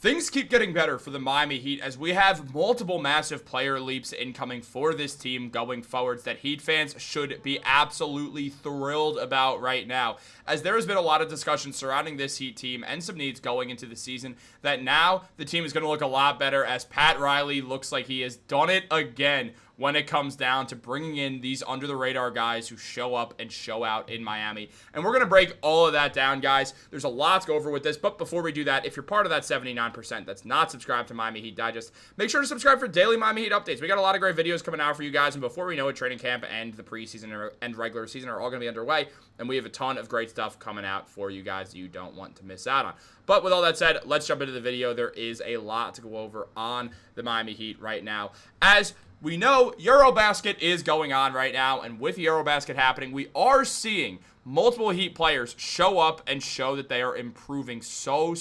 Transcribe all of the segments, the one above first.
Things keep getting better for the Miami Heat as we have multiple massive player leaps incoming for this team going forwards that Heat fans should be absolutely thrilled about right now, as there has been a lot of discussion surrounding this Heat team and some needs going into the season that now the team is going to look a lot better as Pat Riley looks like he has done it again when it comes down to bringing in these under-the-radar guys who show up and show out in Miami. And we're going to break all of that down, guys. There's a lot to go over with this, but before we do that, if you're part of that 79% that's not subscribed to Miami Heat Digest, make sure to subscribe for daily Miami Heat updates. We got a lot of great videos coming out for you guys, and before we know it, training camp and the preseason and regular season are all going to be underway, and we have a ton of great stuff coming out for you guys you don't want to miss out on. But with all that said, let's jump into the video. There is a lot to go over on the Miami Heat right now. As we know, Eurobasket is going on right now, and with Eurobasket happening, we are seeing multiple Heat players show up and show that they are improving so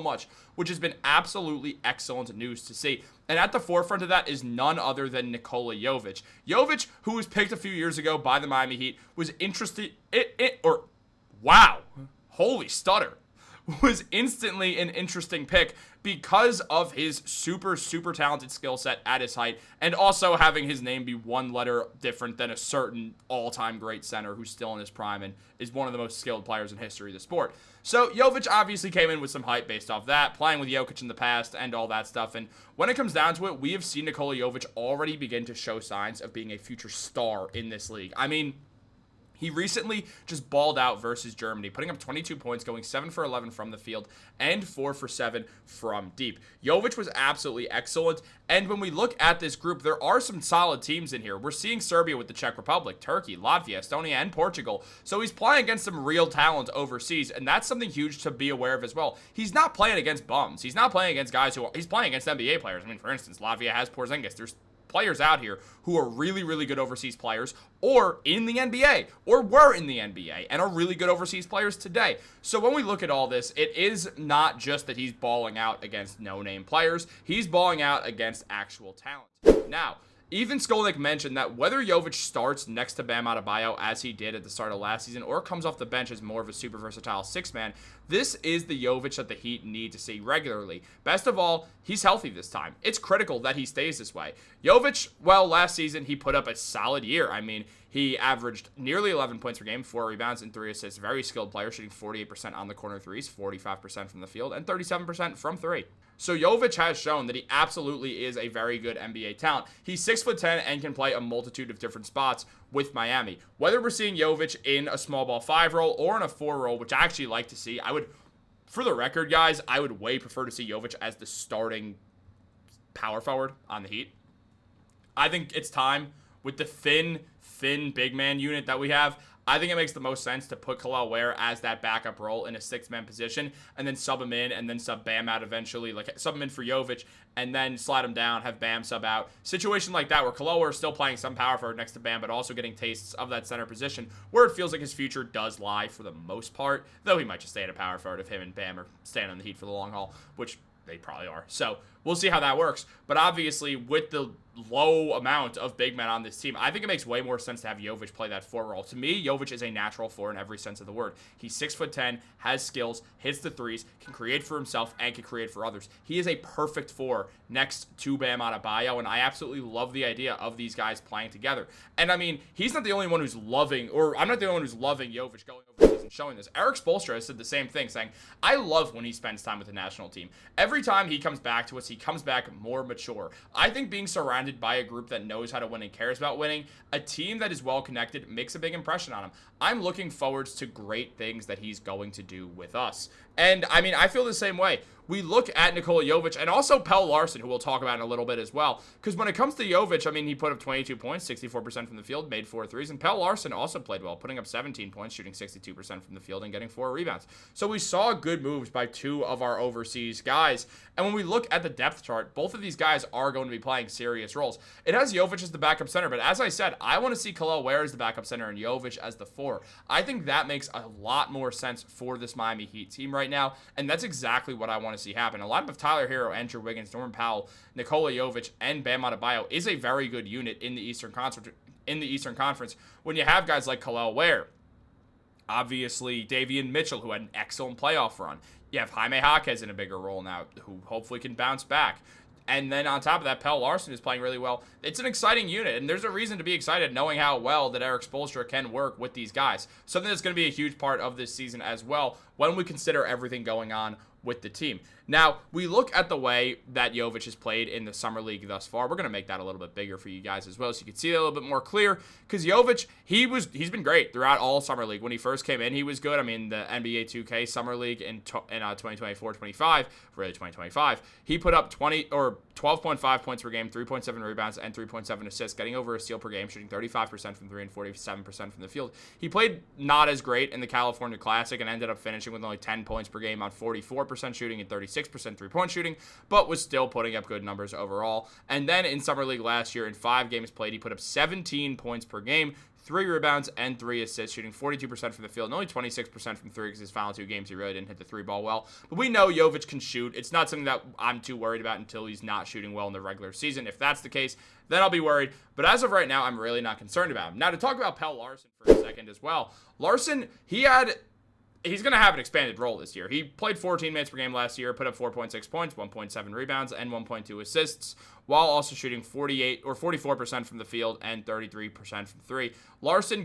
much, which has been absolutely excellent news to see. And at the forefront of that is none other than Nikola Jovic. Jovic, who was picked a few years ago by the Miami Heat, was was instantly an interesting pick because of his super talented skill set at his height, and also having his name be one letter different than a certain all-time great center who's still in his prime and is one of the most skilled players in history of the sport. So Jovic obviously came in with some hype based off that, playing with Jokic in the past and all that stuff. And when it comes down to it, we have seen Nikola Jovic already begin to show signs of being a future star in this league. I mean, he recently just balled out versus Germany, putting up 22 points, going 7 for 11 from the field, and 4 for 7 from deep. Jovic was absolutely excellent, and when we look at this group, there are some solid teams in here. We're seeing Serbia with the Czech Republic, Turkey, Latvia, Estonia, and Portugal, so he's playing against some real talent overseas, and that's something huge to be aware of as well. He's not playing against bums. He's not playing against guys he's playing against NBA players. I mean, for instance, Latvia has Porzingis. There's players out here who are really good overseas players or in the NBA or were in the NBA and are really good overseas players today. So when we look at all this, it is not just that he's balling out against no-name players. He's balling out against actual talent. Now, even Skolnick mentioned that whether Jovic starts next to Bam Adebayo as he did at the start of last season or comes off the bench as more of a super versatile six-man, this is the Jovic that the Heat need to see regularly. Best of all, he's healthy this time. It's critical that he stays this way. Jovic, well, last season he put up a solid year. I mean, he averaged nearly 11 points per game, 4 rebounds, and 3 assists. Very skilled player, shooting 48% on the corner threes, 45% from the field, and 37% from 3. So Jovic has shown that he absolutely is a very good NBA talent. He's 6'10" and can play a multitude of different spots with Miami. Whether we're seeing Jovic in a small ball 5 role or in a 4 role, which I actually like to see, for the record, guys, I would way prefer to see Jovic as the starting power forward on the Heat. I think it's time with the thin big man unit that we have. I think it makes the most sense to put Kel'el Ware as that backup role in a 6-man position and then sub him in and then sub Bam out eventually, like sub him in for Jovic and then slide him down, have Bam sub out. Situation like that where Kel'el Ware is still playing some power forward next to Bam but also getting tastes of that center position where it feels like his future does lie for the most part, though he might just stay at a power forward if him and Bam are staying on the Heat for the long haul, which they probably are. So we'll see how that works. But obviously, with the low amount of big men on this team, I think it makes way more sense to have Jovic play that 4 role. To me, Jovic is a natural 4 in every sense of the word. He's 6'10", has skills, hits the threes, can create for himself, and can create for others. He is a perfect 4 next to Bam Adebayo, and I absolutely love the idea of these guys playing together. And I mean, he's not the only one who's loving, or I'm not the only one who's loving Jovic going overseas and showing this. Eric Spoelstra has said the same thing, saying, I love when he spends time with the national team. Every time he comes back to us, he comes back more mature. I think being surrounded by a group that knows how to win and cares about winning, a team that is well connected, makes a big impression on him. I'm looking forward to great things that he's going to do with us. And I mean, I feel the same way. We look at Nikola Jovic and also Pelle Larsson, who we'll talk about in a little bit as well. Because when it comes to Jovic, I mean, he put up 22 points, 64% from the field, made 4 threes. And Pelle Larsson also played well, putting up 17 points, shooting 62% from the field, and getting 4 rebounds. So we saw good moves by 2 of our overseas guys. And when we look at the depth chart, both of these guys are going to be playing serious roles. It has Jovic as the backup center, but as I said, I want to see Kel'el Ware as the backup center and Jovic as the 4. I think that makes a lot more sense for this Miami Heat team right now, and that's exactly what I want to see happen. A lot of Tyler Hero, Andrew Wiggins, Norman Powell, Nikola Jovic, and Bam Adebayo is a very good unit in the Eastern Conference when you have guys like Kel'el Ware, Obviously, Davian Mitchell, who had an excellent playoff run. You have Jaime Jaquez in a bigger role now, who hopefully can bounce back. And then on top of that, Pelle Larsson is playing really well. It's an exciting unit, and there's a reason to be excited knowing how well that Erik Spoelstra can work with these guys. Something that's going to be a huge part of this season as well when we consider everything going on with the team. Now, we look at the way that Jovic has played in the Summer League thus far. We're going to make that a little bit bigger for you guys as well so you can see it a little bit more clear, because Jovic, he's been great throughout all Summer League. When he first came in, he was good. I mean, the NBA 2K Summer League in 2024-25, really 2025, he put up 12.5 points per game, 3.7 rebounds, and 3.7 assists, getting over a steal per game, shooting 35% from 3 and 47% from the field. He played not as great in the California Classic and ended up finishing with only 10 points per game on 44% shooting and 36% three-point shooting, but was still putting up good numbers overall. And then in Summer League last year, in 5 games played, he put up 17 points per game, 3 rebounds, and 3 assists, shooting 42% from the field and only 26% from 3 because his final 2 games he really didn't hit the 3 ball well. But we know Jovic can shoot. It's not something that I'm too worried about until he's not shooting well in the regular season. If that's the case, then I'll be worried. But as of right now, I'm really not concerned about him. Now, to talk about Pelle Larsson for a second as well. Larsson, he's going to have an expanded role this year. He played 14 minutes per game last year, put up 4.6 points, 1.7 rebounds, and 1.2 assists, while also shooting 44% from the field and 33% from 3. Larsson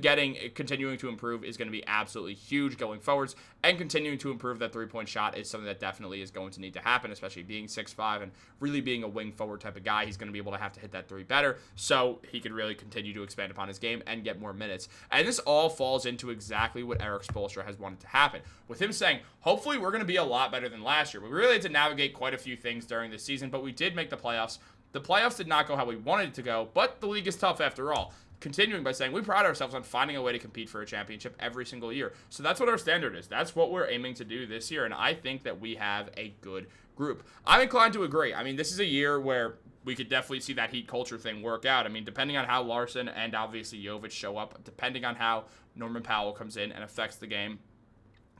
continuing to improve is going to be absolutely huge going forwards, and continuing to improve that three-point shot is something that definitely is going to need to happen, especially being 6'5" and really being a wing forward type of guy. He's going to be able to have to hit that 3 better, so he could really continue to expand upon his game and get more minutes. And this all falls into exactly what Erik Spoelstra has wanted to happen, with him saying, hopefully we're going to be a lot better than last year. We really had to navigate quite a few things during this season, but we did make the playoffs. The playoffs did not go how we wanted it to go, but the league is tough after all. Continuing by saying, we pride ourselves on finding a way to compete for a championship every single year. So that's what our standard is. That's what we're aiming to do this year, and I think that we have a good group. I'm inclined to agree. I mean, this is a year where we could definitely see that Heat culture thing work out. I mean, depending on how Larsson and obviously Jovic show up, depending on how Norman Powell comes in and affects the game,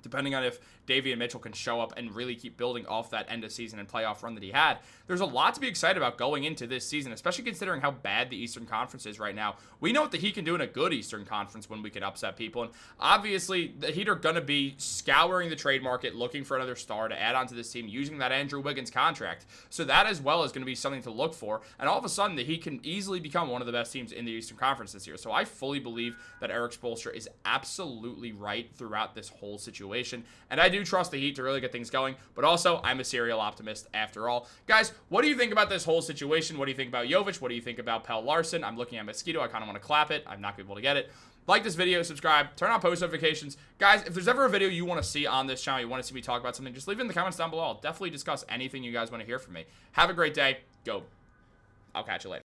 depending on if Davian Mitchell can show up and really keep building off that end of season and playoff run that he had, there's a lot to be excited about going into this season, especially considering how bad the Eastern Conference is right now. We know what the Heat can do in a good Eastern Conference when we can upset people, and obviously the Heat are going to be scouring the trade market, looking for another star to add onto this team, using that Andrew Wiggins contract. So that as well is going to be something to look for, and all of a sudden the Heat can easily become one of the best teams in the Eastern Conference this year. So I fully believe that Erik Spoelstra is absolutely right throughout this whole situation, and I do trust the Heat to really get things going, but also I'm a serial optimist after all. Guys, what do you think about this whole situation? What do you think about Jovic? What do you think about Pelle Larsson? I'm looking at Mosquito. I kind of want to clap it. I'm not able to get it. Like this video, subscribe, turn on post notifications. Guys, if there's ever a video you want to see on this channel, you want to see me talk about something, just leave it in the comments down below. I'll definitely discuss anything you guys want to hear from me. Have a great day. Go. I'll catch you later.